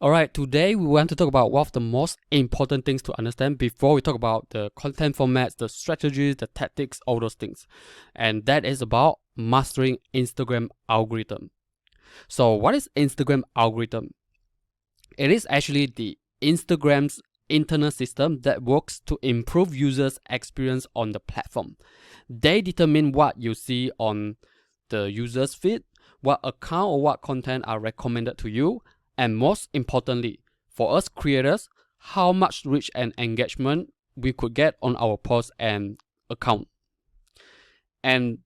Alright, today we want to talk about one of the most important things to understand before we talk about the content formats, the strategies, the tactics, all those things. And that is about mastering Instagram algorithm. So what is Instagram algorithm? It is actually the Instagram's internal system that works to improve users' experience on the platform. They determine what you see on the user's feed, what account or what content are recommended to you, and most importantly, for us creators, how much reach and engagement we could get on our post and account. And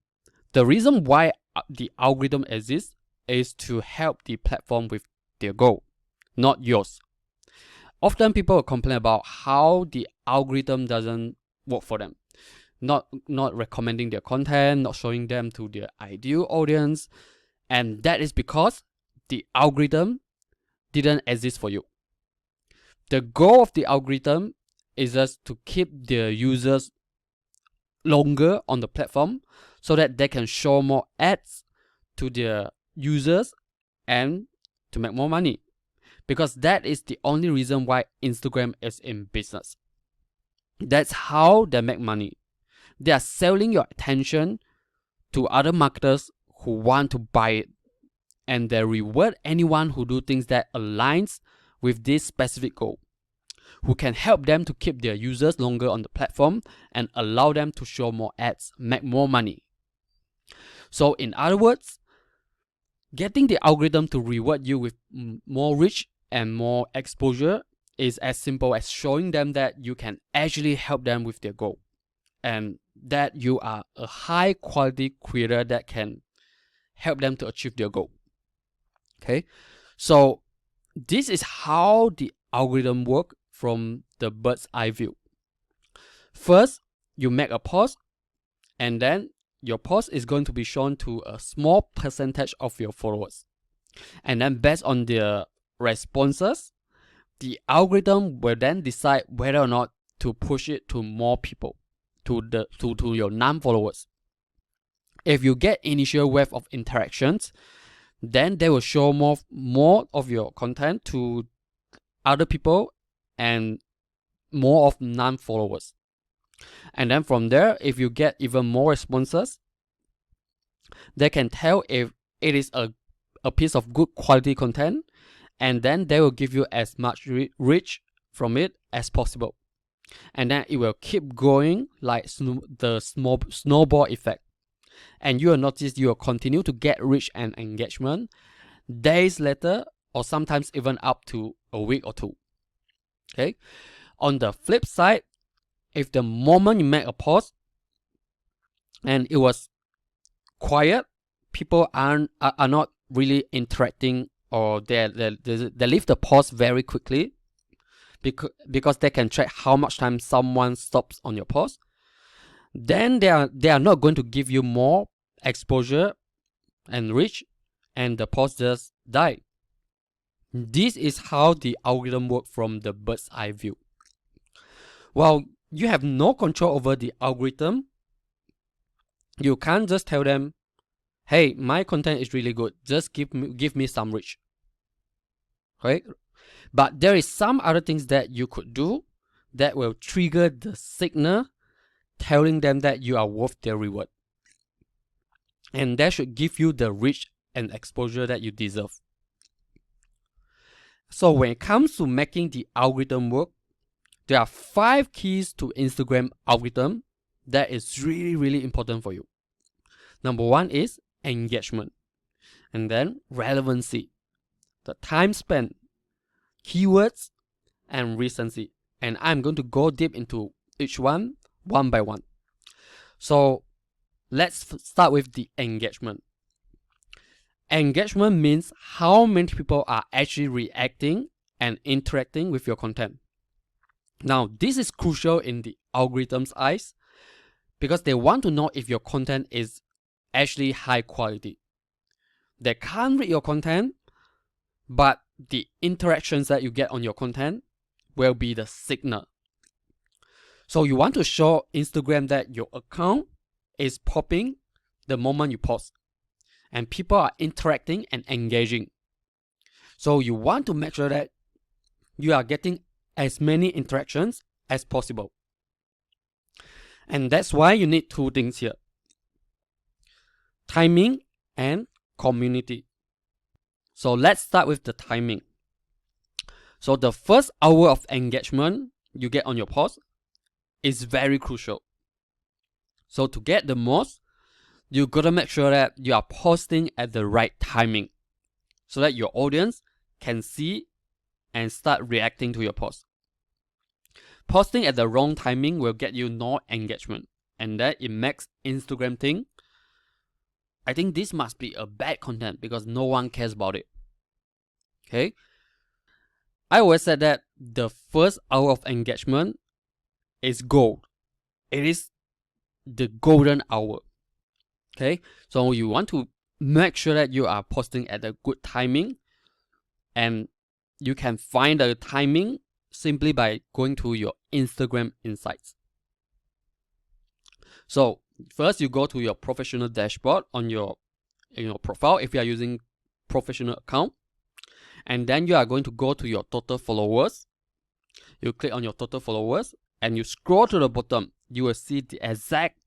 the reason why the algorithm exists is to help the platform with their goal, not yours. Often people complain about how the algorithm doesn't work for them. Not recommending their content, not showing them to their ideal audience. And that is because the algorithm didn't exist for you. The goal of the algorithm is just to keep the users longer on the platform so that they can show more ads to their users and to make more money. Because that is the only reason why Instagram is in business. That's how they make money. They are selling your attention to other marketers who want to buy it. And they reward anyone who do things that aligns with this specific goal, who can help them to keep their users longer on the platform and allow them to show more ads, make more money. So in other words, getting the algorithm to reward you with more reach and more exposure is as simple as showing them that you can actually help them with their goal and that you are a high quality creator that can help them to achieve their goal. Okay, so this is how the algorithm work from the bird's eye view. First, you make a post, and then your post is going to be shown to a small percentage of your followers. And then based on their responses, the algorithm will then decide whether or not to push it to more people, to your non-followers. If you get initial wave of interactions, then they will show more of your content to other people and more of non-followers. And then from there, if you get even more responses, they can tell if it is a piece of good quality content, and then they will give you as much reach from it as possible. And then it will keep going like the snowball effect. And you will notice you will continue to get reach and engagement days later, or sometimes even up to a week or two. Okay. On the flip side, if the moment you make a post and it was quiet, people are not really interacting, or they leave the post very quickly because they can track how much time someone stops on your post, then they are not going to give you more exposure and reach, and the post just die. This is how the algorithm works from the bird's eye view. While you have no control over the algorithm, you can't just tell them, hey, my content is really good, just give me some reach. Right? But there is some other things that you could do that will trigger the signal telling them that you are worth their reward. And that should give you the reach and exposure that you deserve. So when it comes to making the algorithm work, there are 5 keys to Instagram algorithm that is really, really important for you. Number 1 is engagement. And then relevancy, the time spent, keywords, and recency. And I'm going to go deep into each one by one. So let's start with the engagement. Engagement means how many people are actually reacting and interacting with your content. Now, this is crucial in the algorithm's eyes because they want to know if your content is actually high quality. They can't read your content, but the interactions that you get on your content will be the signal. So you want to show Instagram that your account is popping the moment you post, and people are interacting and engaging. So you want to make sure that you are getting as many interactions as possible. And that's why you need two things here: timing and community. So let's start with the timing. So the first hour of engagement you get on your post is very crucial. So to get the most, you gotta make sure that you are posting at the right timing so that your audience can see and start reacting to your post. Posting at the wrong timing will get you no engagement, and that it makes Instagram think, I think this must be a bad content because no one cares about it. Okay? I always said that the first hour of engagement is gold. It is the golden hour. Okay? So you want to make sure that you are posting at a good timing, and you can find the timing simply by going to your Instagram insights. So first you go to your professional dashboard on your profile if you are using professional account, and then you are going to go to your total followers. You click on your total followers and you scroll to the bottom. You will see the exact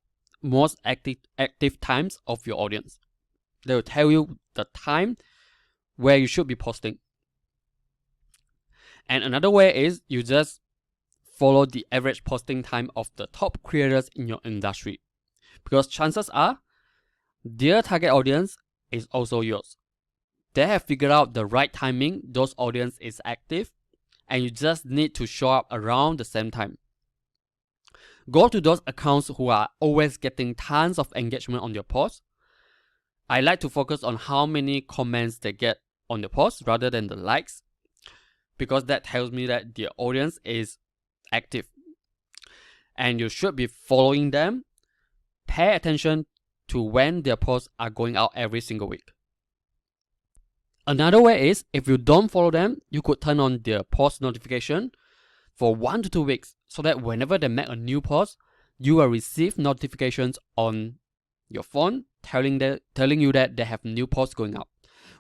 most active times of your audience. They will tell you the time where you should be posting. And another way is you just follow the average posting time of the top creators in your industry, because chances are their target audience is also yours. They have figured out the right timing, those audience is active, and you just need to show up around the same time. Go to those accounts who are always getting tons of engagement on your post. I like to focus on how many comments they get on the post rather than the likes, because that tells me that the audience is active. And you should be following them. Pay attention to when their posts are going out every single week. Another way is, if you don't follow them, you could turn on their post notification for 1 to 2 weeks, so that whenever they make a new post, you will receive notifications on your phone telling you that they have new posts going out,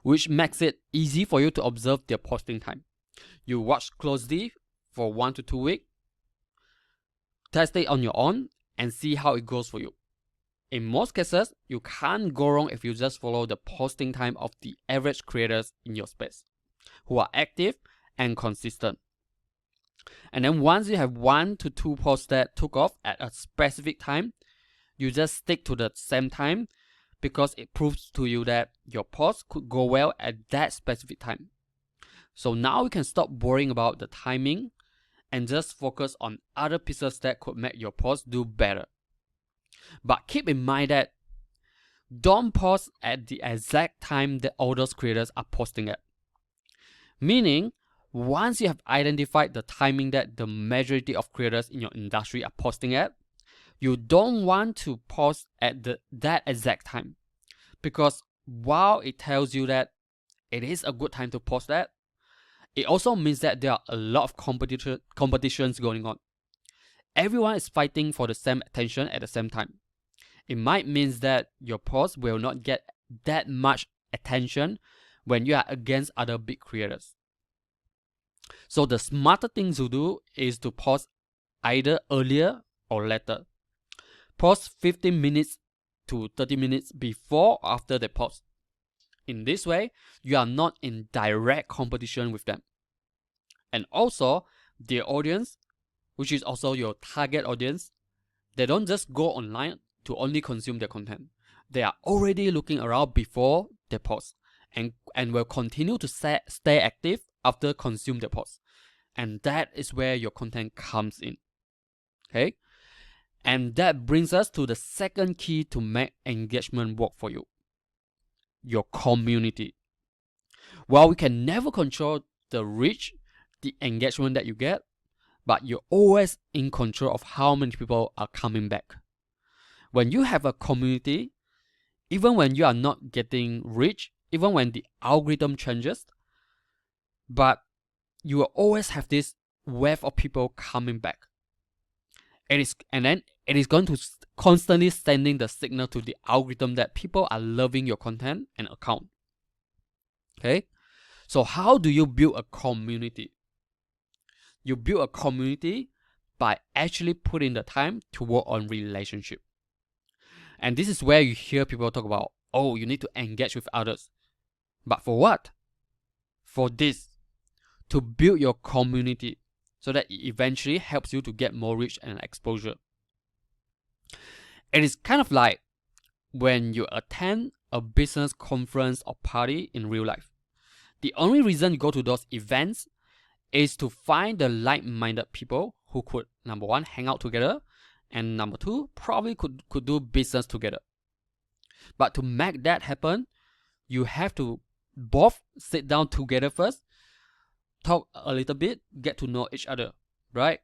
which makes it easy for you to observe their posting time. You watch closely for 1 to 2 weeks, test it on your own, and see how it goes for you. In most cases, you can't go wrong if you just follow the posting time of the average creators in your space, who are active and consistent. And then once you have 1 to 2 posts that took off at a specific time, you just stick to the same time, because it proves to you that your post could go well at that specific time. So now you can stop worrying about the timing and just focus on other pieces that could make your post do better. But keep in mind that don't post at the exact time that all those creators are posting at. Meaning, once you have identified the timing that the majority of creators in your industry are posting at, you don't want to post at that exact time. Because while it tells you that it is a good time to post at, it also means that there are a lot of competitions going on. Everyone is fighting for the same attention at the same time. It might mean that your post will not get that much attention when you are against other big creators. So the smarter thing to do is to post either earlier or later. Post 15 minutes to 30 minutes before or after they post. In this way, you are not in direct competition with them. And also, their audience, which is also your target audience, they don't just go online to only consume their content. They are already looking around before they post, and will continue to stay active after consume their post. And that is where your content comes in. Okay? And that brings us to the second key to make engagement work for you: your community. While we can never control the reach, the engagement that you get, but you're always in control of how many people are coming back. When you have a community, even when you are not getting reach, even when the algorithm changes, but you will always have this wave of people coming back. And then it is going to constantly sending the signal to the algorithm that people are loving your content and account. Okay? So how do you build a community? You build a community by actually putting the time to work on relationship. And this is where you hear people talk about, oh, you need to engage with others. But for what? For this, to build your community so that it eventually helps you to get more reach and exposure. It is kind of like when you attend a business conference or party in real life. The only reason you go to those events is to find the like-minded people who could, number one, hang out together, and number two, probably could do business together. But to make that happen, you have to both sit down together first, talk a little bit, get to know each other, right?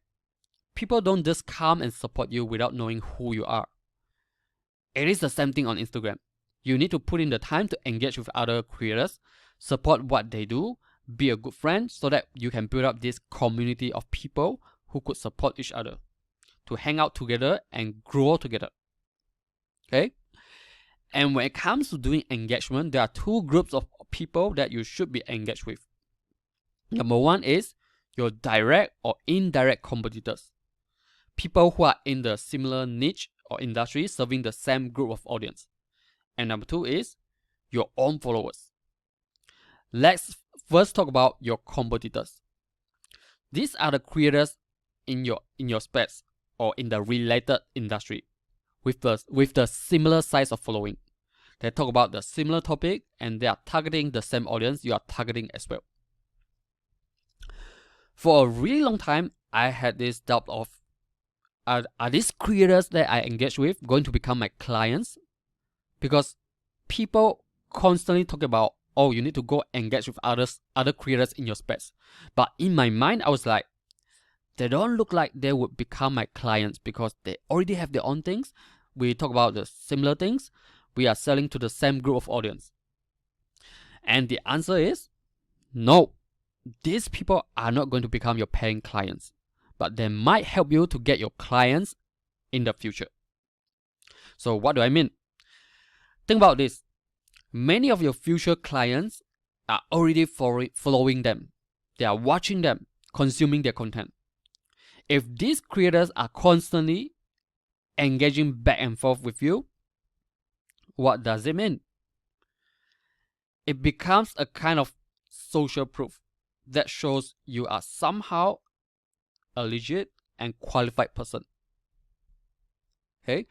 People don't just come and support you without knowing who you are. It is the same thing on Instagram. You need to put in the time to engage with other creators, support what they do, be a good friend so that you can build up this community of people who could support each other, to hang out together and grow together. Okay? And when it comes to doing engagement, there are two groups of people that you should be engaged with. Number one is your direct or indirect competitors. People who are in the similar niche or industry serving the same group of audience. And number two is your own followers. Let's first talk about your competitors. These are the creators in your space or in the related industry with the similar size of following. They talk about the similar topic and they are targeting the same audience you are targeting as well. For a really long time, I had this doubt of, are these creators that I engage with going to become my clients? Because people constantly talk about, oh, you need to go engage with other creators in your space. But in my mind, I was like, they don't look like they would become my clients because they already have their own things. We talk about the similar things. We are selling to the same group of audience. And the answer is no. These people are not going to become your paying clients, but they might help you to get your clients in the future. So what do I mean? Think about this. Many of your future clients are already following them. They are watching them, consuming their content. If these creators are constantly engaging back and forth with you, what does it mean? It becomes a kind of social proof that shows you are somehow a legit and qualified person. Okay?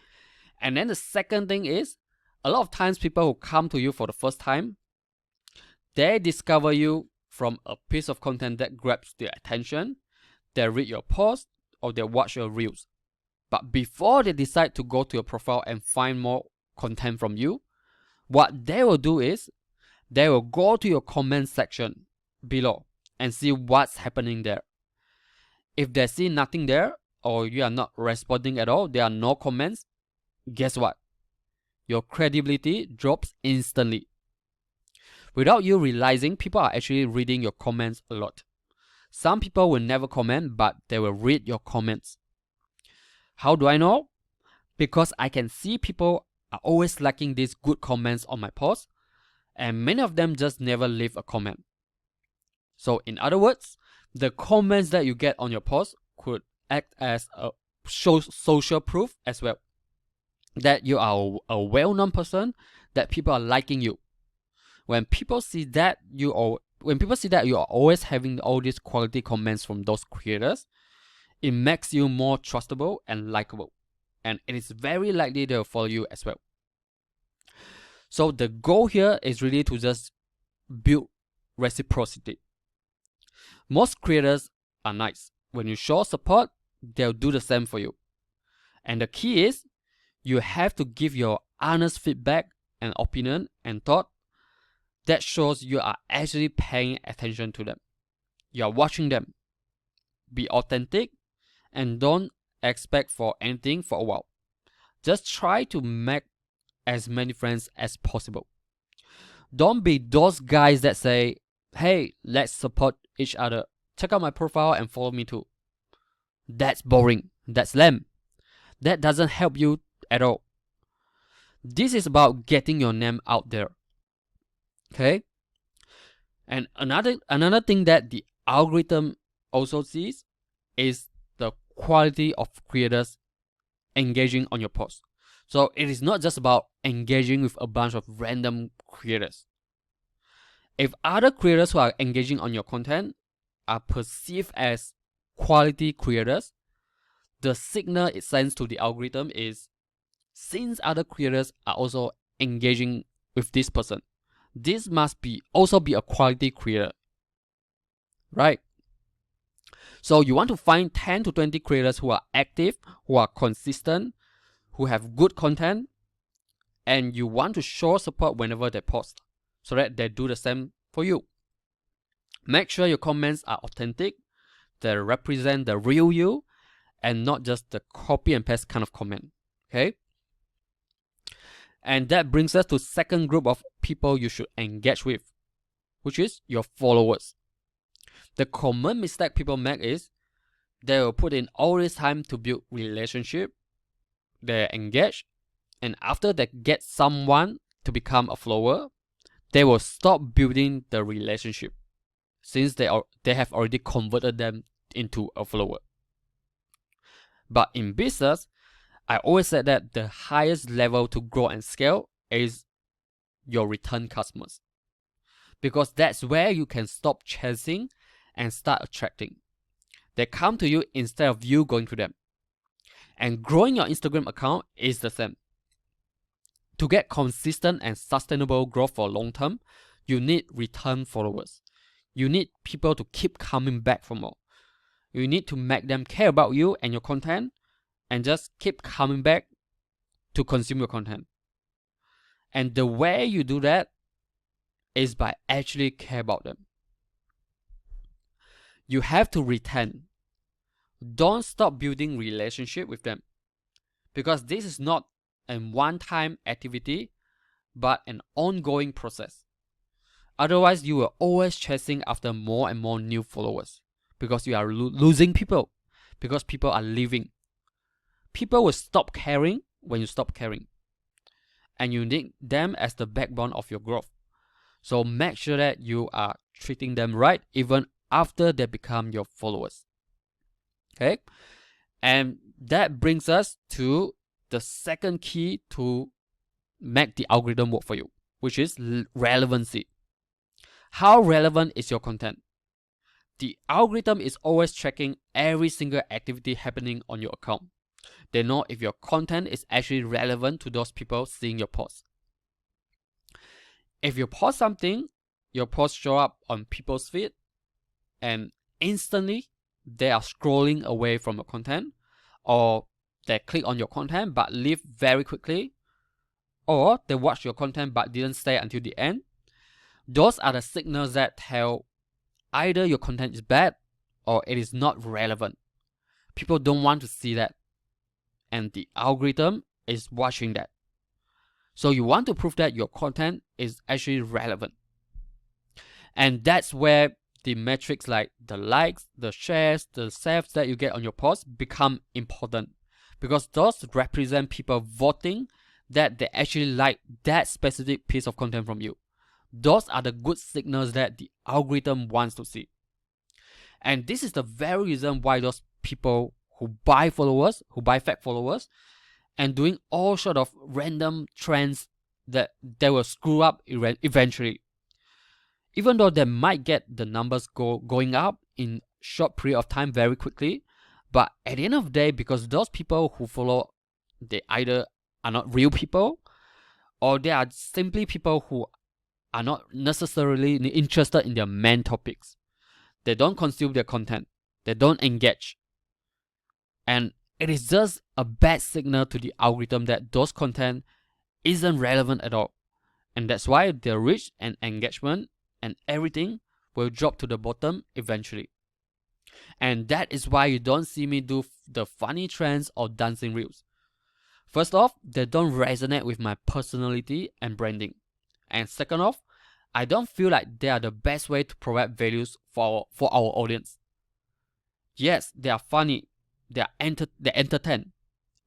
And then the second thing is, a lot of times people who come to you for the first time, they discover you from a piece of content that grabs their attention. They read your post or they watch your reels. But before they decide to go to your profile and find more content from you, what they will do is they will go to your comment section below and see what's happening there. If they see nothing there or you are not responding at all, there are no comments, guess what? Your credibility drops instantly. Without you realizing, people are actually reading your comments a lot. Some people will never comment, but they will read your comments. How do I know? Because I can see people are always liking these good comments on my posts, and many of them just never leave a comment. So in other words, the comments that you get on your post could act as a social proof as well, that you are a well-known person, that people are liking you. When people see that you are always having all these quality comments from those creators, it makes you more trustable and likable, and it is very likely they'll follow you as well. So the goal here is really to just build reciprocity. Most creators are nice. When you show support, they'll do the same for you. And the key is, you have to give your honest feedback and opinion and thought that shows you are actually paying attention to them. You are watching them. Be authentic and don't expect for anything for a while. Just try to make as many friends as possible. Don't be those guys that say, hey, let's support each other. Check out my profile and follow me too. That's boring. That's lame. That doesn't help you at all. This is about getting your name out there. Okay? And another thing that the algorithm also sees is the quality of creators engaging on your post. So it is not just about engaging with a bunch of random creators. If other creators who are engaging on your content are perceived as quality creators, the signal it sends to the algorithm is, since other creators are also engaging with this person, this must also be a quality creator, right? So you want to find 10 to 20 creators who are active, who are consistent, who have good content, and you want to show support whenever they post so that they do the same for you. Make sure your comments are authentic, they represent the real you, and not just the copy and paste kind of comment. Okay? And that brings us to second group of people you should engage with, which is your followers. The common mistake people make is they will put in all this time to build relationship, they engage, and after they get someone to become a follower, they will stop building the relationship since they have already converted them into a follower. But in business, I always said that the highest level to grow and scale is your return customers, because that's where you can stop chasing and start attracting. They come to you instead of you going to them. And growing your Instagram account is the same. To get consistent and sustainable growth for long term, you need return followers. You need people to keep coming back for more. You need to make them care about you and your content and just keep coming back to consume your content. And the way you do that is by actually care about them. You have to retain. Don't stop building relationship with them, because this is not a one-time activity but an ongoing process. Otherwise, you are always chasing after more and more new followers because you are losing people, because people are leaving. People will stop caring when you stop caring, and you need them as the backbone of your growth. So make sure that you are treating them right even after they become your followers. Okay? And that brings us to the second key to make the algorithm work for you, which is relevancy. How relevant is your content? The algorithm is always tracking every single activity happening on your account. They know if your content is actually relevant to those people seeing your post. If you post something, your post show up on people's feed, and instantly they are scrolling away from your content, or they click on your content but leave very quickly, or they watch your content but didn't stay until the end. Those are the signals that tell either your content is bad or it is not relevant. People don't want to see that, and the algorithm is watching that. So you want to prove that your content is actually relevant. And that's where the metrics like the likes, the shares, the saves that you get on your post become important, because those represent people voting that they actually like that specific piece of content from you. Those are the good signals that the algorithm wants to see. And this is the very reason why those people who buy followers, who buy fake followers, and doing all sort of random trends that they will screw up eventually. Even though they might get the numbers going up in short period of time very quickly, but at the end of the day, because those people who follow, they either are not real people, or they are simply people who are not necessarily interested in their main topics. They don't consume their content. They don't engage. And it is just a bad signal to the algorithm that those content isn't relevant at all. And that's why their reach and engagement and everything will drop to the bottom eventually. And that is why you don't see me do the funny trends or dancing reels. First off, they don't resonate with my personality and branding. And second off, I don't feel like they are the best way to provide values for our audience. Yes, they are funny, they entertain,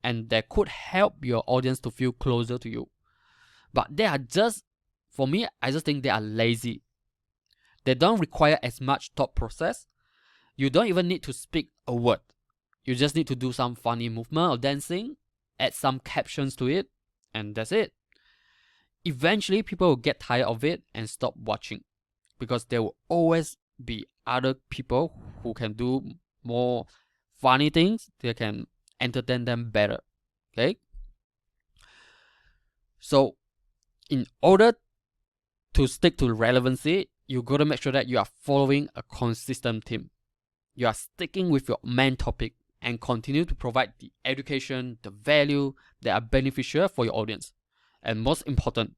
and they could help your audience to feel closer to you. But they are just, for me, I just think they are lazy. They don't require as much thought process. You don't even need to speak a word. You just need to do some funny movement or dancing, add some captions to it, and that's it. Eventually, people will get tired of it and stop watching, because there will always be other people who can do more funny things. They can entertain them better. Okay? So, in order to stick to relevancy, you gotta make sure that you are following a consistent theme. You are sticking with your main topic and continue to provide the education, the value that are beneficial for your audience. And most important,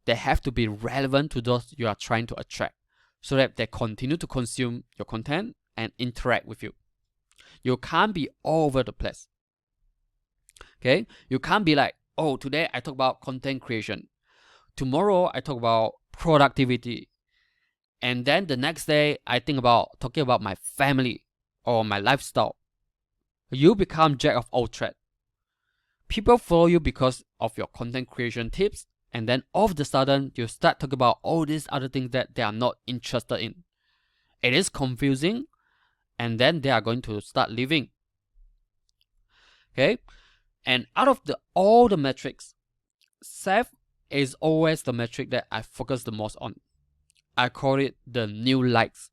they have to be relevant to those you are trying to attract, so that they continue to consume your content and interact with you. You can't be all over the place. Okay? You can't be like, oh, today I talk about content creation. Tomorrow I talk about productivity. And then the next day I think about talking about my family or my lifestyle. You become jack of all trades. People follow you because of your content creation tips, and then all of a sudden you start talking about all these other things that they are not interested in. It is confusing, and then they are going to start leaving. Okay? And out of all the metrics, self is always the metric that I focus the most on. I call it the new likes.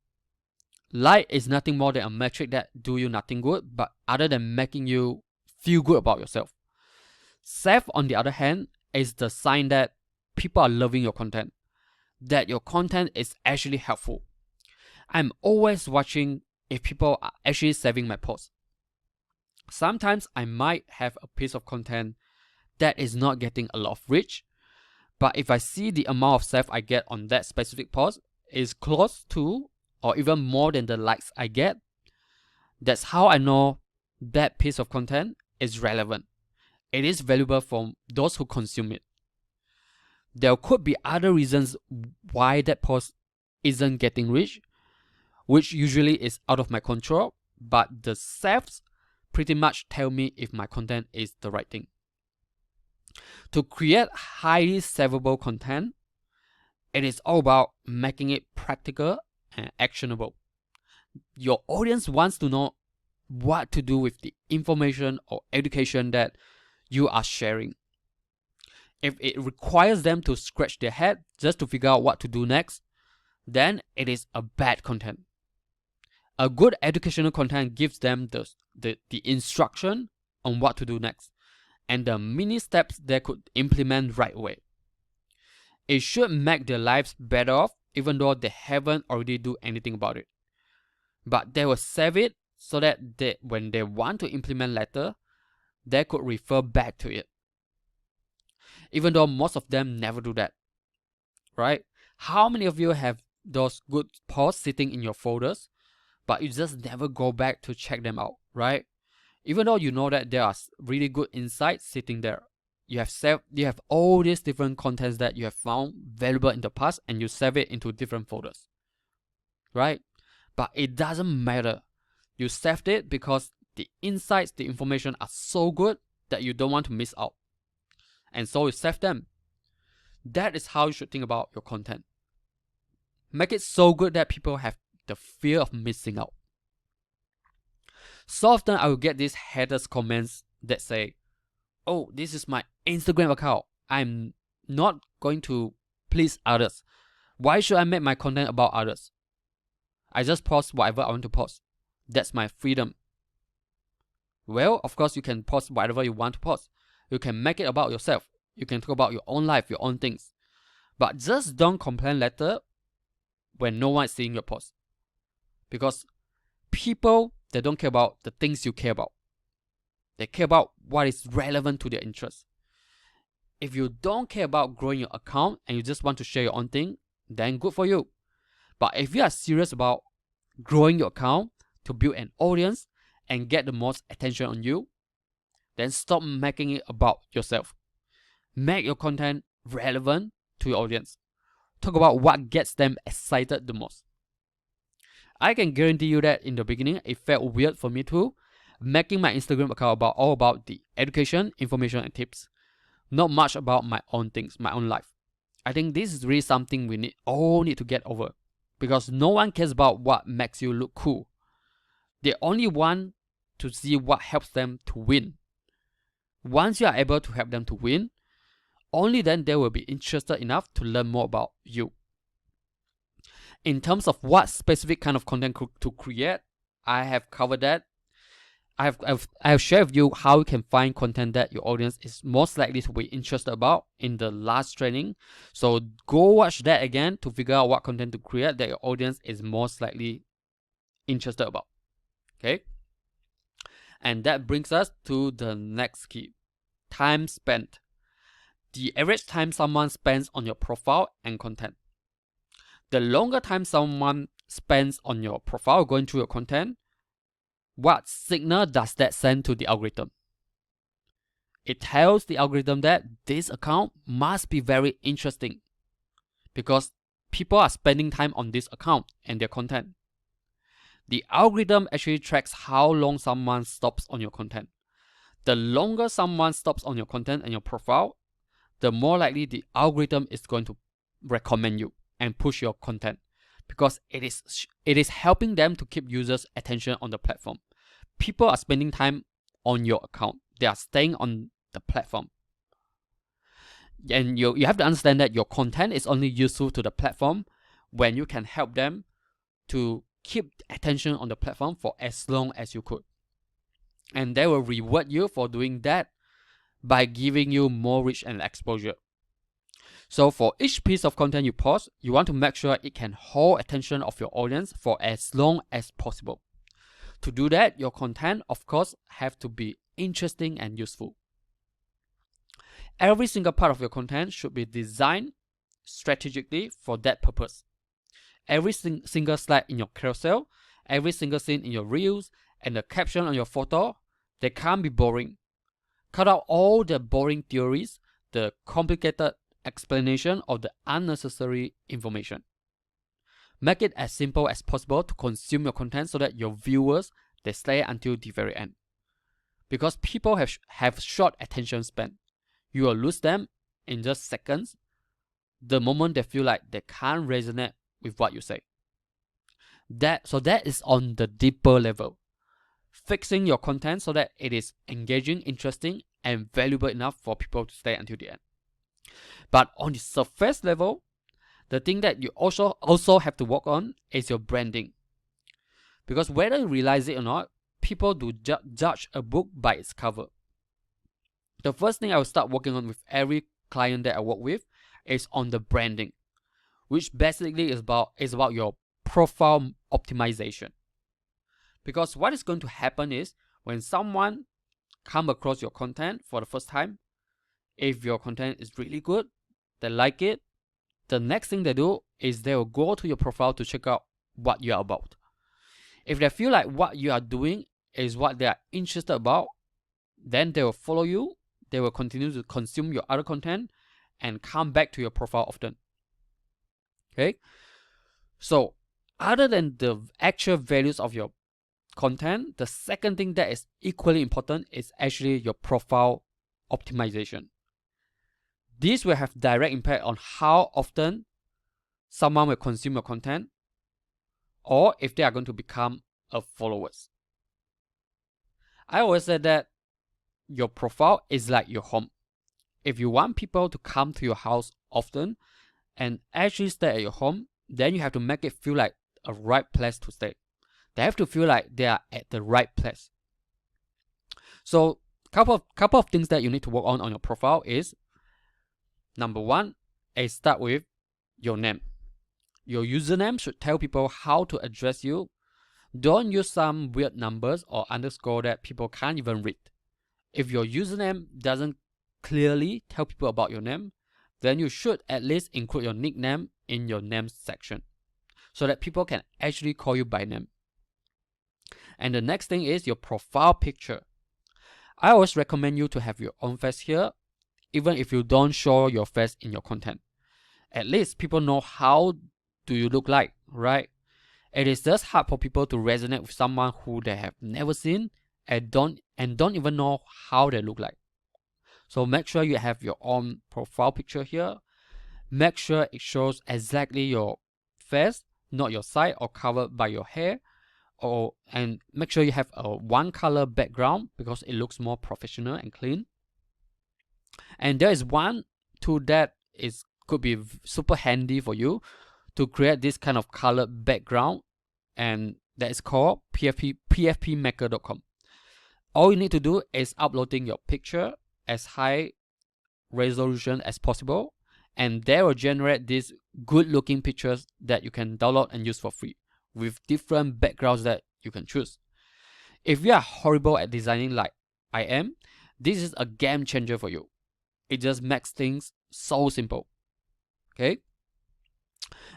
Like is nothing more than a metric that do you nothing good, but other than making you feel good about yourself. Self, on the other hand, is the sign that people are loving your content, that your content is actually helpful. I'm always watching if people are actually saving my posts. Sometimes I might have a piece of content that is not getting a lot of reach, but if I see the amount of save I get on that specific post is close to or even more than the likes I get, that's how I know that piece of content is relevant. It is valuable for those who consume it. There could be other reasons why that post isn't getting reach, which usually is out of my control, but the saves pretty much tell me if my content is the right thing. To create highly savable content, it is all about making it practical and actionable. Your audience wants to know what to do with the information or education that you are sharing. If it requires them to scratch their head just to figure out what to do next, then it is a bad content. A good educational content gives them the instruction on what to do next and the mini steps they could implement right away. It should make their lives better off even though they haven't already do anything about it. But they will save it so that when they want to implement later, they could refer back to it. Even though most of them never do that, right? How many of you have those good posts sitting in your folders, but you just never go back to check them out, right? Even though you know that there are really good insights sitting there. You have all these different contents that you have found valuable in the past and you save it into different folders, right? But it doesn't matter. You saved it because the insights, the information are so good that you don't want to miss out. And so you save them. That is how you should think about your content. Make it so good that people have the fear of missing out. So often I will get these haters comments that say, oh, this is my Instagram account. I'm not going to please others. Why should I make my content about others? I just post whatever I want to post. That's my freedom. Well, of course you can post whatever you want to post. You can make it about yourself. You can talk about your own life, your own things. But just don't complain later when no one is seeing your post. Because people, they don't care about the things you care about. They care about what is relevant to their interests. If you don't care about growing your account and you just want to share your own thing, then good for you. But if you are serious about growing your account to build an audience and get the most attention on you, then stop making it about yourself. Make your content relevant to your audience. Talk about what gets them excited the most. I can guarantee you that in the beginning, it felt weird for me too, making my Instagram account all about the education, information, and tips. Not much about my own things, my own life. I think this is really something we all need to get over. Because no one cares about what makes you look cool. They only want to see what helps them to win. Once you are able to help them to win, only then they will be interested enough to learn more about you. In terms of what specific kind of content to create, I have covered that. I have shared with you how you can find content that your audience is most likely to be interested about in the last training. So go watch that again to figure out what content to create that your audience is most likely interested about. Okay? And that brings us to the next key. Time spent. The average time someone spends on your profile and content. The longer time someone spends on your profile going through your content, what signal does that send to the algorithm? It tells the algorithm that this account must be very interesting because people are spending time on this account and their content. The algorithm actually tracks how long someone stops on your content. The longer someone stops on your content and your profile, the more likely the algorithm is going to recommend you and push your content because it is helping them to keep users' attention on the platform. People are spending time on your account. They are staying on the platform. And you have to understand that your content is only useful to the platform when you can help them to keep attention on the platform for as long as you could. And they will reward you for doing that by giving you more reach and exposure. So for each piece of content you post, you want to make sure it can hold attention of your audience for as long as possible. To do that, your content, of course, have to be interesting and useful. Every single part of your content should be designed strategically for that purpose. Every single slide in your carousel, every single scene in your reels, and the caption on your photo, they can't be boring. Cut out all the boring theories, the complicated explanation, or the unnecessary information. Make it as simple as possible to consume your content so that your viewers, they stay until the very end. Because people have short attention span. You will lose them in just seconds the moment they feel like they can't resonate with what you say. So that is on the deeper level. Fixing your content so that it is engaging, interesting, and valuable enough for people to stay until the end. But on the surface level, the thing that you also have to work on is your branding. Because whether you realize it or not, people do judge a book by its cover. The first thing I will start working on with every client that I work with is on the branding, which basically is about your profile optimization. Because what is going to happen is when someone come across your content for the first time, if your content is really good, they like it, the next thing they do is they will go to your profile to check out what you are about. If they feel like what you are doing is what they are interested about, then they will follow you, they will continue to consume your other content and come back to your profile often. Okay? So, other than the actual values of your content, the second thing that is equally important is actually your profile optimization. This will have direct impact on how often someone will consume your content or if they are going to become a followers. I always say that your profile is like your home. If you want people to come to your house often and actually stay at your home, then you have to make it feel like a right place to stay. They have to feel like they are at the right place. So, couple of things that you need to work on your profile is, number one, is start with your name. Your username should tell people how to address you. Don't use some weird numbers or underscore that people can't even read. If your username doesn't clearly tell people about your name, then you should at least include your nickname in your name section so that people can actually call you by name. And the next thing is your profile picture. I always recommend you to have your own face here, even if you don't show your face in your content. At least people know how do you look like, right? It is just hard for people to resonate with someone who they have never seen and don't even know how they look like. So make sure you have your own profile picture here. Make sure it shows exactly your face, not your side or covered by your hair. and make sure you have a one color background because it looks more professional and clean. And there is one tool that could be super handy for you to create this kind of colored background, and that is called pfpmaker.com. All you need to do is uploading your picture as high resolution as possible, and they will generate these good looking pictures that you can download and use for free with different backgrounds that you can choose. If you are horrible at designing like I am, this is a game changer for you. It just makes things so simple. Okay?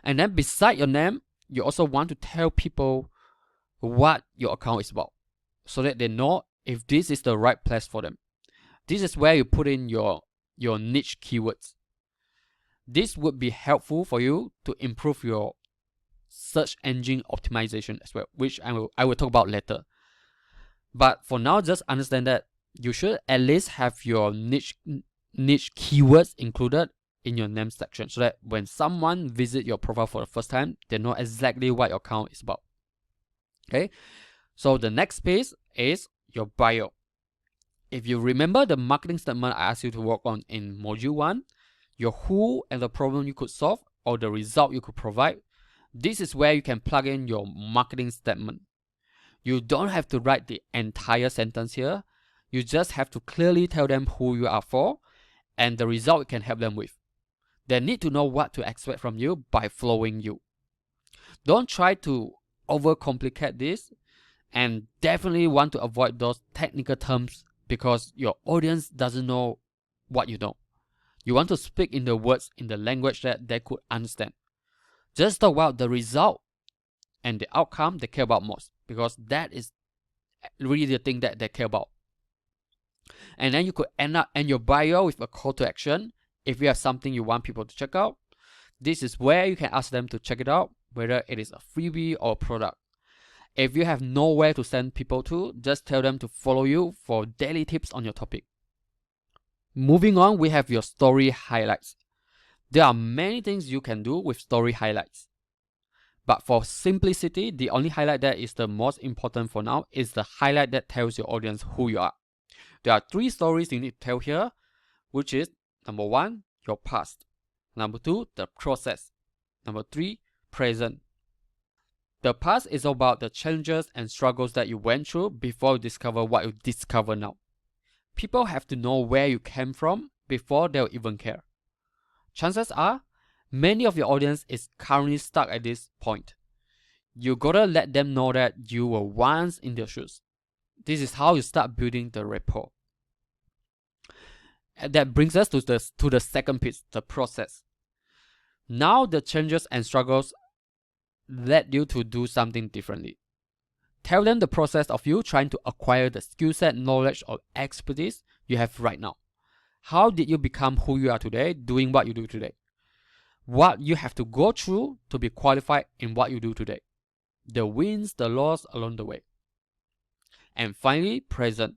And then beside your name, you also want to tell people what your account is about so that they know if this is the right place for them. This is where you put in your niche keywords. This would be helpful for you to improve your search engine optimization as well, which I will talk about later. But for now, just understand that you should at least have your niche keywords included in your name section so that when someone visits your profile for the first time, they know exactly what your account is about. Okay, so the next page is your bio. If you remember the marketing statement I asked you to work on in module 1, your who and the problem you could solve or the result you could provide, this is where you can plug in your marketing statement. You don't have to write the entire sentence here. You just have to clearly tell them who you are for and the result you can help them with. They need to know what to expect from you by following you. Don't try to overcomplicate this, and definitely want to avoid those technical terms because your audience doesn't know what you know. You want to speak in the words in the language that they could understand. Just talk about the result and the outcome they care about most, because that is really the thing that they care about. And then you could end your bio with a call to action. If you have something you want people to check out, this is where you can ask them to check it out, whether it is a freebie or a product. If you have nowhere to send people to, just tell them to follow you for daily tips on your topic. Moving on, we have your story highlights. There are many things you can do with story highlights. But for simplicity, the only highlight that is the most important for now is the highlight that tells your audience who you are. There are 3 stories you need to tell here, which is number 1, your past. Number 2, the process. Number 3, present. The past is about the challenges and struggles that you went through before you discover what you discover now. People have to know where you came from before they'll even care. Chances are, many of your audience is currently stuck at this point. You gotta let them know that you were once in their shoes. This is how you start building the rapport. And that brings us to the second piece, the process. Now the challenges and struggles led you to do something differently. Tell them the process of you trying to acquire the skill set, knowledge, or expertise you have right now. How did you become who you are today, doing what you do today? What you have to go through to be qualified in what you do today. The wins, the loss along the way. And finally, present.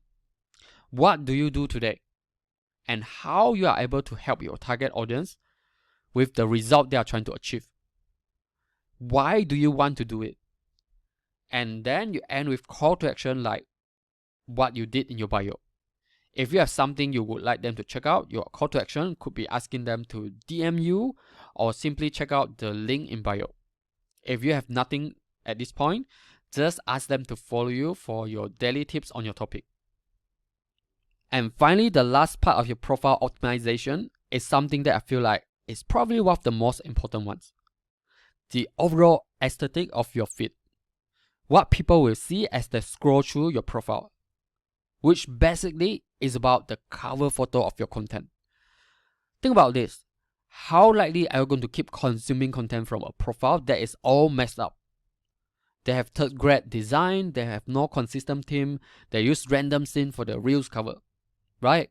What do you do today? And how you are able to help your target audience with the result they are trying to achieve. Why do you want to do it? And then you end with call to action like what you did in your bio. If you have something you would like them to check out, your call to action could be asking them to DM you or simply check out the link in bio. If you have nothing at this point, just ask them to follow you for your daily tips on your topic. And finally, the last part of your profile optimization is something that I feel like is probably one of the most important ones. The overall aesthetic of your feed. What people will see as they scroll through your profile, which basically is about the cover photo of your content. Think about this. How likely are you going to keep consuming content from a profile that is all messed up? They have third-grade design, they have no consistent theme, they use random scene for the Reels cover, right?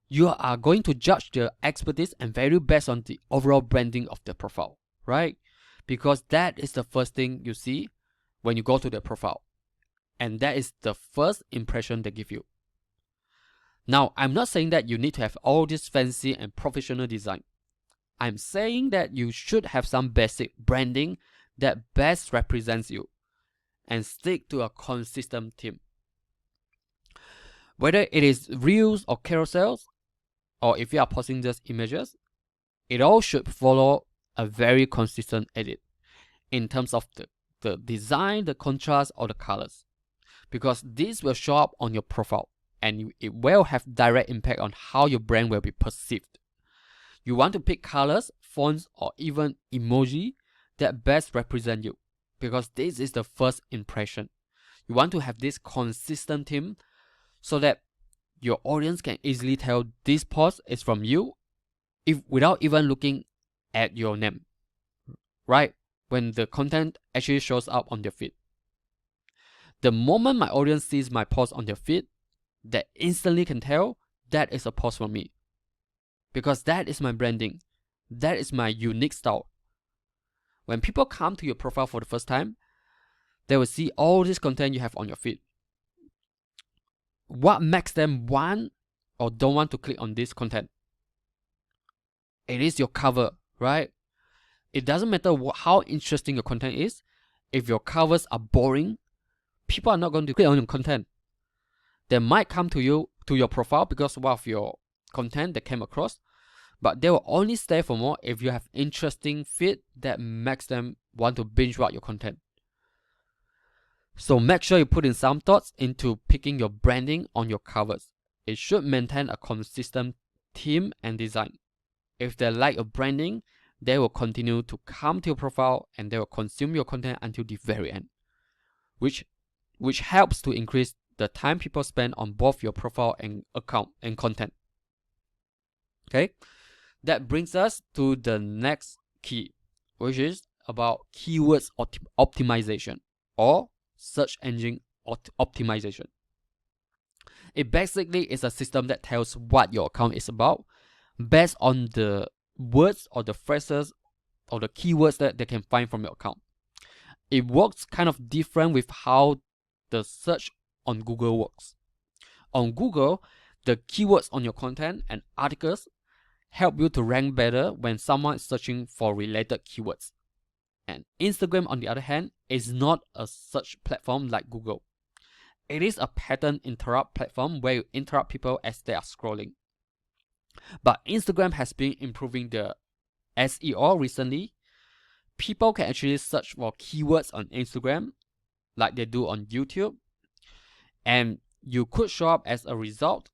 You are going to judge their expertise and value based on the overall branding of the profile, right? Because that is the first thing you see when you go to their profile. And that is the first impression they give you. Now, I'm not saying that you need to have all this fancy and professional design. I'm saying that you should have some basic branding that best represents you. and stick to a consistent theme. Whether it is reels or carousels, or if you are posting just images, it all should follow a very consistent edit in terms of the design, the contrast, or the colors. Because this will show up on your profile and it will have direct impact on how your brand will be perceived. You want to pick colors, fonts, or even emoji that best represent you, because this is the first impression. You want to have this consistent theme so that your audience can easily tell this post is from you without even looking at your name, right? When the content actually shows up on their feed. The moment my audience sees my post on their feed, they instantly can tell that is a post from me. Because that is my branding. That is my unique style. When people come to your profile for the first time, they will see all this content you have on your feed. What makes them want or don't want to click on this content? It is your cover, right? It doesn't matter how interesting your content is. If your covers are boring, people are not going to click on your content. They might come to you, to your profile, because of your content they came across, but they will only stay for more if you have interesting feed that makes them want to binge watch your content. So make sure you put in some thoughts into picking your branding on your covers. It should maintain a consistent theme and design. If they like your branding, they will continue to come to your profile and they will consume your content until the very end, which helps to increase the time people spend on both your profile and account and content. Okay, that brings us to the next key, which is about keywords optimization or search engine optimization. It basically is a system that tells what your account is about based on the words or the phrases or the keywords that they can find from your account. It works kind of different with how the search on Google works. On Google, the keywords on your content and articles help you to rank better when someone is searching for related keywords. And Instagram, on the other hand, is not a search platform like Google. It is a pattern interrupt platform where you interrupt people as they are scrolling. But Instagram has been improving the SEO recently. People can actually search for keywords on Instagram like they do on YouTube, and you could show up as a result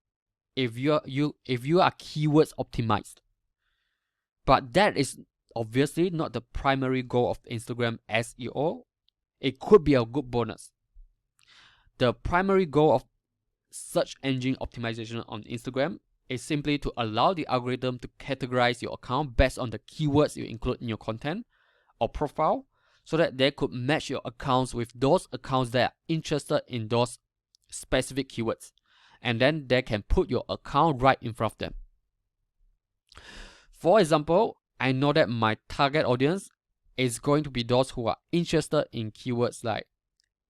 if you are keywords optimized. But that is obviously not the primary goal of Instagram SEO. It could be a good bonus. The primary goal of search engine optimization on Instagram is simply to allow the algorithm to categorize your account based on the keywords you include in your content or profile, so that they could match your accounts with those accounts that are interested in those specific keywords, and then they can put your account right in front of them. For example, I know that my target audience is going to be those who are interested in keywords like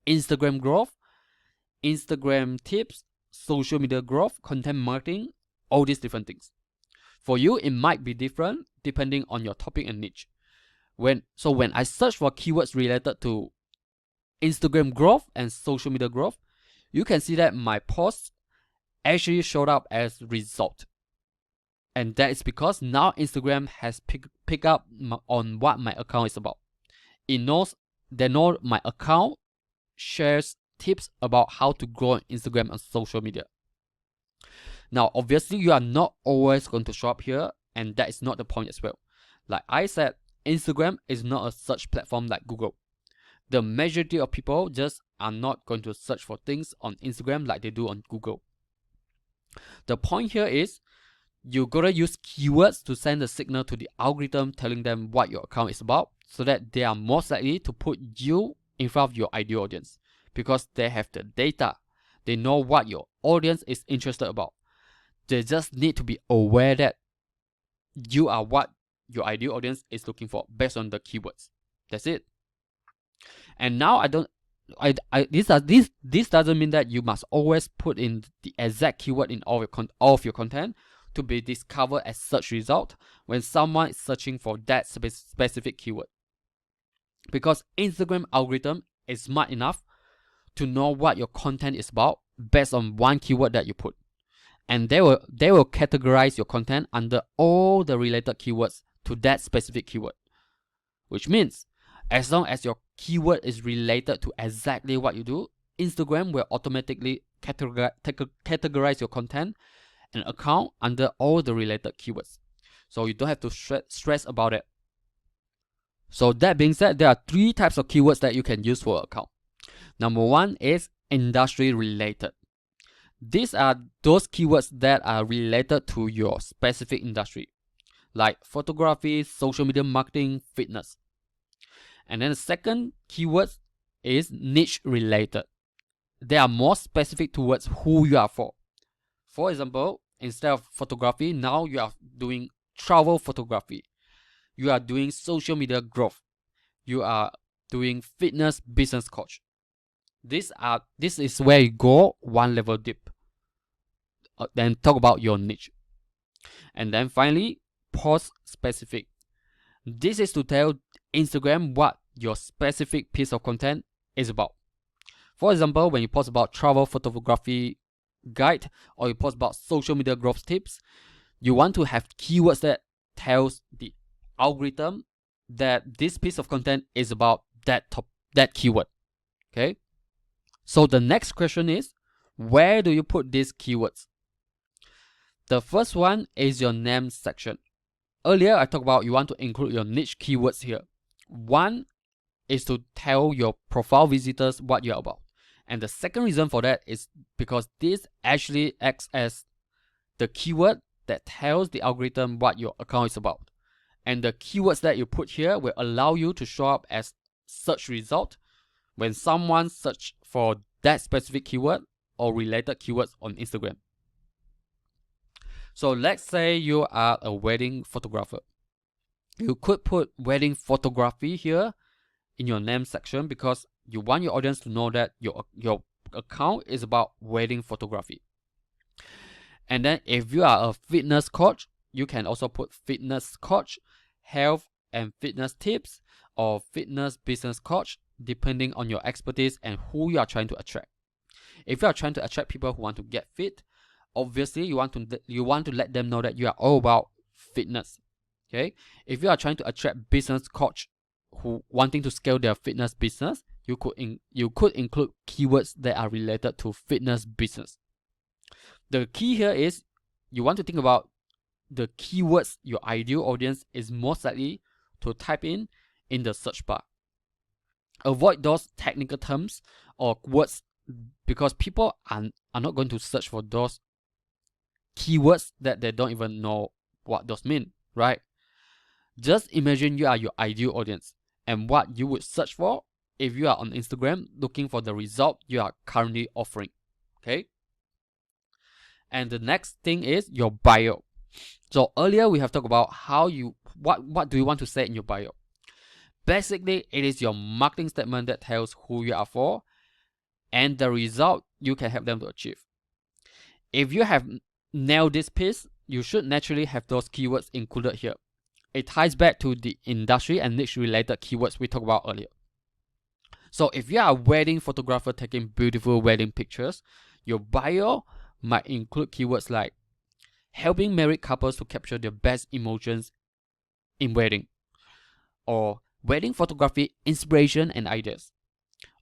Instagram growth, Instagram tips, social media growth, content marketing, all these different things. For you, it might be different depending on your topic and niche. When I search for keywords related to Instagram growth and social media growth, you can see that my posts actually showed up as result. And that is because now Instagram has picked up on what my account is about. They know my account shares tips about how to grow on Instagram and social media. Now, obviously, you are not always going to show up here, and that is not the point as well. Like I said, Instagram is not a search platform like Google. The majority of people just are not going to search for things on Instagram like they do on Google. The point here is you gotta use keywords to send a signal to the algorithm telling them what your account is about, so that they are most likely to put you in front of your ideal audience, because they have the data. They know what your audience is interested about. They just need to be aware that you are what your ideal audience is looking for based on the keywords. That's it. And now this doesn't mean that you must always put in the exact keyword in all of your content to be discovered as search result when someone is searching for that specific keyword. Because Instagram algorithm is smart enough to know what your content is about based on one keyword that you put. And they will categorize your content under all the related keywords to that specific keyword. Which means, as long as your keyword is related to exactly what you do, Instagram will automatically categorize your content and account under all the related keywords. So you don't have to stress about it. So that being said, there are 3 types of keywords that you can use for an account. Number 1 is industry related. These are those keywords that are related to your specific industry, like photography, social media marketing, fitness. And then the second keyword is niche related. They are more specific towards who you are for. For example, instead of photography, now you are doing travel photography. You are doing social media growth. You are doing fitness business coach. This is where you go one level deep. Then talk about your niche. And then finally, post specific. This is to tell Instagram what your specific piece of content is about. For example, when you post about travel photography guide or you post about social media growth tips, you want to have keywords that tells the algorithm that this piece of content is about that keyword. Okay? So the next question is, where do you put these keywords? The first one is your name section. Earlier I talked about you want to include your niche keywords here. One is to tell your profile visitors what you're about. And the second reason for that is because this actually acts as the keyword that tells the algorithm what your account is about. And the keywords that you put here will allow you to show up as search result when someone search for that specific keyword or related keywords on Instagram. So let's say you are a wedding photographer. You could put wedding photography here in your name section because you want your audience to know that your account is about wedding photography. And then if you are a fitness coach, you can also put fitness coach, health and fitness tips, or fitness business coach, depending on your expertise and who you are trying to attract. If you are trying to attract people who want to get fit, obviously you want to let them know that you are all about fitness. Okay? If you are trying to attract business coach who wanting to scale their fitness business, you could include keywords that are related to fitness business. The key here is you want to think about the keywords your ideal audience is most likely to type in the search bar. Avoid those technical terms or words because people are not going to search for those keywords that they don't even know what those mean, right? Just imagine you are your ideal audience and what you would search for if you are on Instagram looking for the result you are currently offering. Okay? And the next thing is your bio. So earlier we have talked about what do you want to say in your bio. Basically, it is your marketing statement that tells who you are for and the result you can help them to achieve. If you have nailed this piece, you should naturally have those keywords included here. It ties back to the industry and niche related keywords we talked about earlier. So if you are a wedding photographer taking beautiful wedding pictures, your bio might include keywords like helping married couples to capture their best emotions in wedding, or wedding photography inspiration and ideas,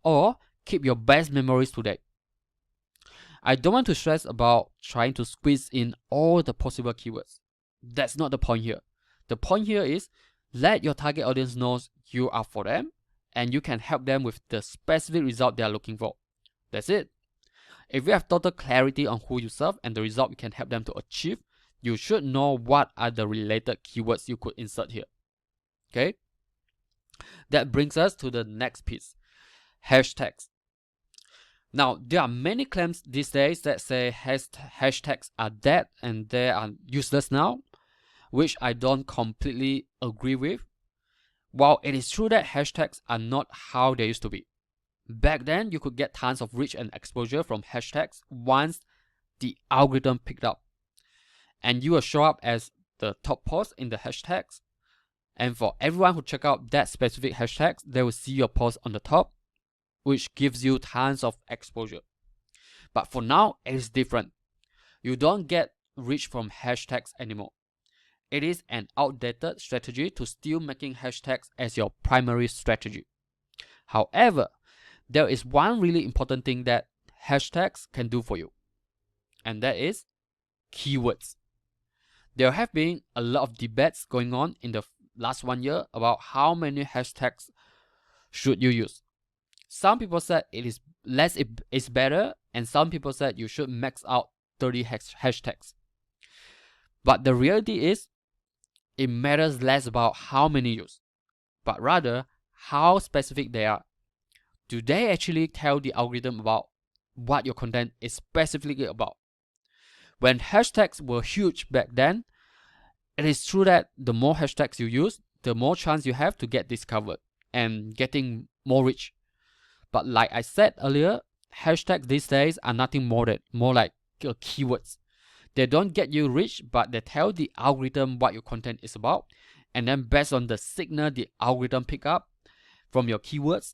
or keep your best memories today. I don't want to stress about trying to squeeze in all the possible keywords. That's not the point here. The point here is let your target audience know you are for them and you can help them with the specific result they are looking for. That's it. If you have total clarity on who you serve and the result you can help them to achieve, you should know what are the related keywords you could insert here. Okay? That brings us to the next piece, hashtags. Now, there are many claims these days that say hashtags are dead and they are useless now, which I don't completely agree with. While it is true that hashtags are not how they used to be. Back then, you could get tons of reach and exposure from hashtags once the algorithm picked up. And you will show up as the top post in the hashtags. And for everyone who check out that specific hashtags, they will see your post on the top. which gives you tons of exposure. But for now, it is different. You don't get rich from hashtags anymore. It is an outdated strategy to still making hashtags as your primary strategy. However, there is one really important thing that hashtags can do for you, and that is keywords. There have been a lot of debates going on in the last 1 year about how many hashtags should you use. Some people said it is less is better, and some people said you should max out 30 hashtags. But the reality is, it matters less about how many you use, but rather how specific they are. Do they actually tell the algorithm about what your content is specifically about? When hashtags were huge back then, it is true that the more hashtags you use, the more chance you have to get discovered and getting more reach. But like I said earlier, hashtags these days are nothing more like keywords. They don't get you rich, but they tell the algorithm what your content is about. And then based on the signal the algorithm pick up from your keywords,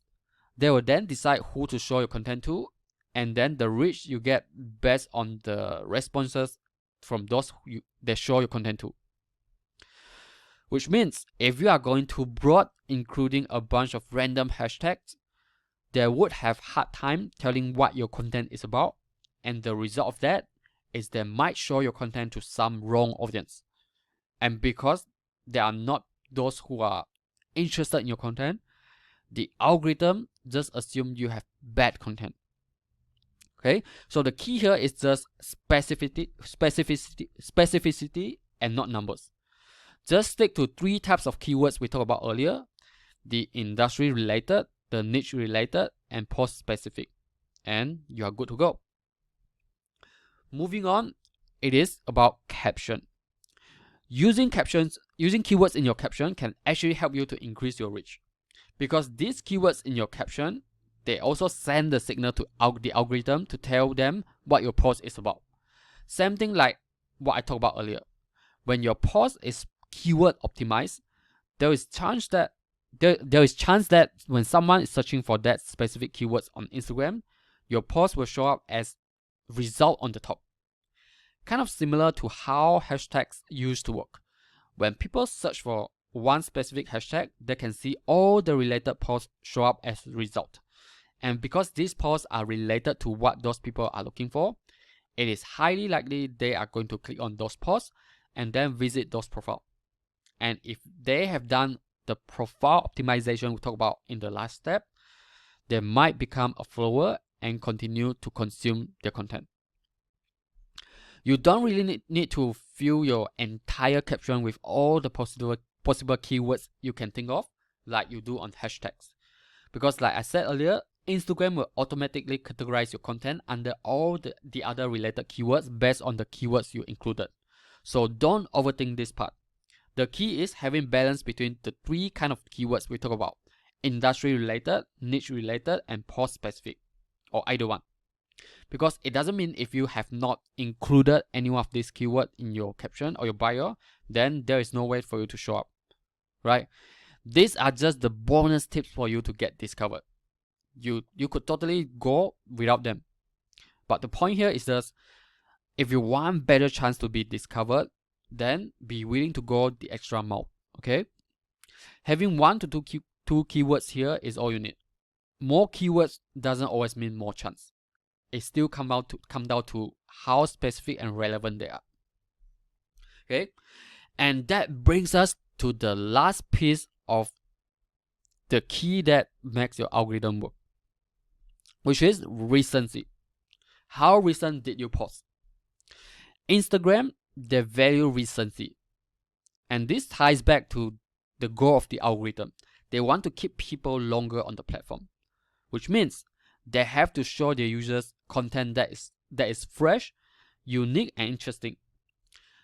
they will then decide who to show your content to. And then the reach you get based on the responses from those they show your content to. Which means if you are going too broad, including a bunch of random hashtags, they would have hard time telling what your content is about. And the result of that is they might show your content to some wrong audience. And because they are not those who are interested in your content, the algorithm just assumes you have bad content. Okay, so the key here is just specificity and not numbers. Just stick to 3 types of keywords we talked about earlier: the industry related, the niche related, and post specific, and you are good to go. Moving on, it is about caption. Using keywords in your caption can actually help you to increase your reach, because these keywords in your caption, they also send the signal to the algorithm to tell them what your post is about. Same thing like what I talked about earlier. When your post is keyword optimized, there is chance that when someone is searching for that specific keywords on Instagram, your post will show up as result on the top. Kind of similar to how hashtags used to work. When people search for one specific hashtag, they can see all the related posts show up as result. And because these posts are related to what those people are looking for, it is highly likely they are going to click on those posts and then visit those profiles. And if they have done the profile optimization we talked about in the last step, they might become a follower and continue to consume their content. You don't really need to fill your entire caption with all the possible keywords you can think of, like you do on hashtags. Because like I said earlier, Instagram will automatically categorize your content under all the other related keywords based on the keywords you included. So don't overthink this part. The key is having balance between the 3 kind of keywords we talk about: industry related, niche related, and post specific, or either one. Because it doesn't mean if you have not included any of these keywords in your caption or your bio, then there is no way for you to show up, right? These are just the bonus tips for you to get discovered. You could totally go without them. But the point here is just, if you want better chance to be discovered, then be willing to go the extra mile, okay? Having 1 to 2 keywords here is all you need. More keywords doesn't always mean more chance. It still come down to how specific and relevant they are. Okay? And that brings us to the last piece of the key that makes your algorithm work, which is recency. How recent did you post? Instagram, they value recency. And this ties back to the goal of the algorithm. They want to keep people longer on the platform, which means they have to show their users content that is fresh, unique, and interesting.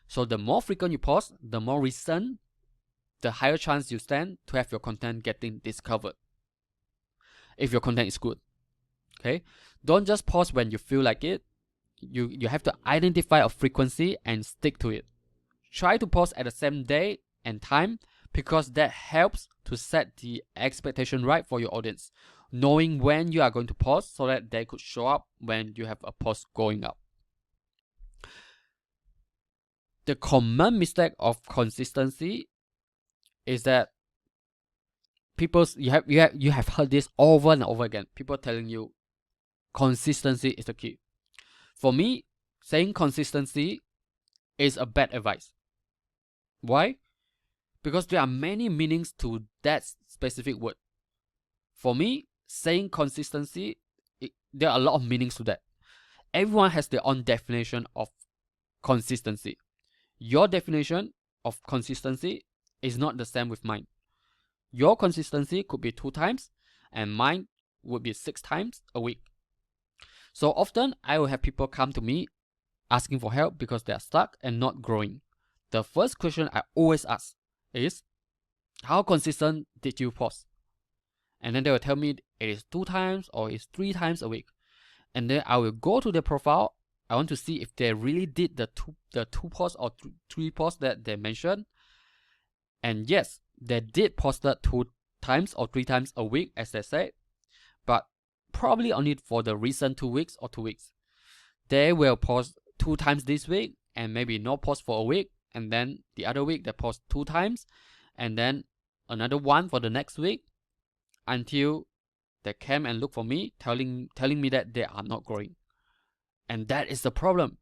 So the more frequent you post, the more recent, the higher chance you stand to have your content getting discovered, if your content is good. Okay? Don't just post when you feel like it. You have to identify a frequency and stick to it. Try to post at the same day and time, because that helps to set the expectation right for your audience. knowing when you are going to post so that they could show up when you have a post going up. The common mistake of consistency is that you have heard this over and over again. People telling you consistency is the key. For me, saying consistency is a bad advice. Why? Because there are many meanings to that specific word. For me, saying consistency, there are a lot of meanings to that. Everyone has their own definition of consistency. Your definition of consistency is not the same with mine. Your consistency could be 2 times, and mine would be 6 times a week. So often, I will have people come to me asking for help because they are stuck and not growing. The first question I always ask is, how consistent did you post? And then they will tell me it is 2 times or it's 3 times a week. And then I will go to their profile. I want to see if they really did the two posts or 3 posts that they mentioned. And yes, they did post that 2 times or 3 times a week, as they said, but probably only for the recent 2 weeks or 2 weeks. They will post 2 times this week and maybe no post for a week, and then the other week they post 2 times, and then another one for the next week, until they came and look for me, telling me that they are not growing. And that is the problem.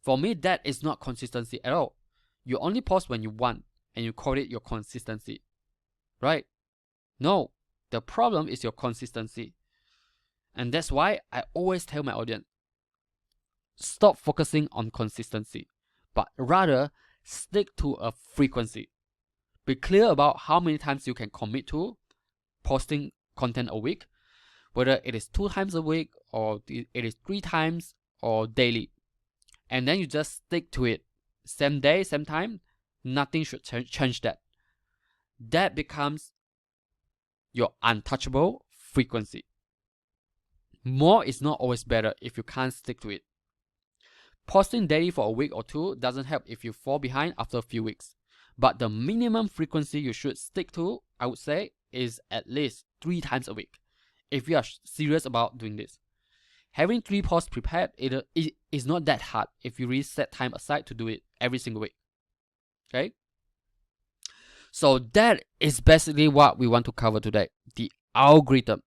For me, that is not consistency at all. You only post when you want, and you call it your consistency, right? No, the problem is your consistency. And that's why I always tell my audience, stop focusing on consistency, but rather stick to a frequency. Be clear about how many times you can commit to posting content a week, whether it is 2 times a week or it is 3 times or daily. And then you just stick to it. Same day, same time, nothing should change that. That becomes your untouchable frequency. More is not always better if you can't stick to it. Posting daily for a week or 2 doesn't help if you fall behind after a few weeks. But the minimum frequency you should stick to, I would say, is at least 3 times a week, if you are serious about doing this. Having 3 posts prepared is not that hard if you really set time aside to do it every single week. Okay? So that is basically what we want to cover today, the algorithm.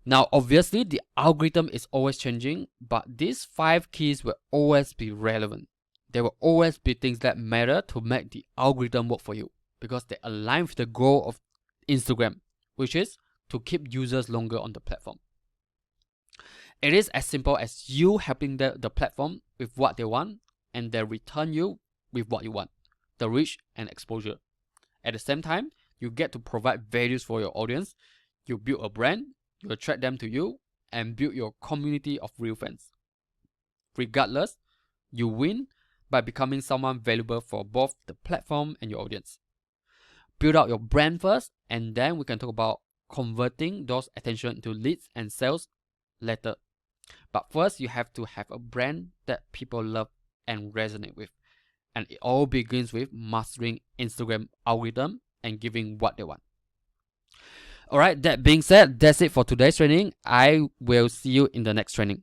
Now, obviously, the algorithm is always changing, but these 5 keys will always be relevant. There will always be things that matter to make the algorithm work for you, because they align with the goal of Instagram, which is to keep users longer on the platform. It is as simple as you helping the platform with what they want, and they return you with what you want, the reach and exposure. At the same time, you get to provide values for your audience. You build a brand, you attract them to you, and build your community of real fans. Regardless, you win by becoming someone valuable for both the platform and your audience. Build out your brand first, and then we can talk about converting those attention into leads and sales later. But first, you have to have a brand that people love and resonate with. And it all begins with mastering Instagram algorithm and giving what they want. Alright, that being said, that's it for today's training. I will see you in the next training.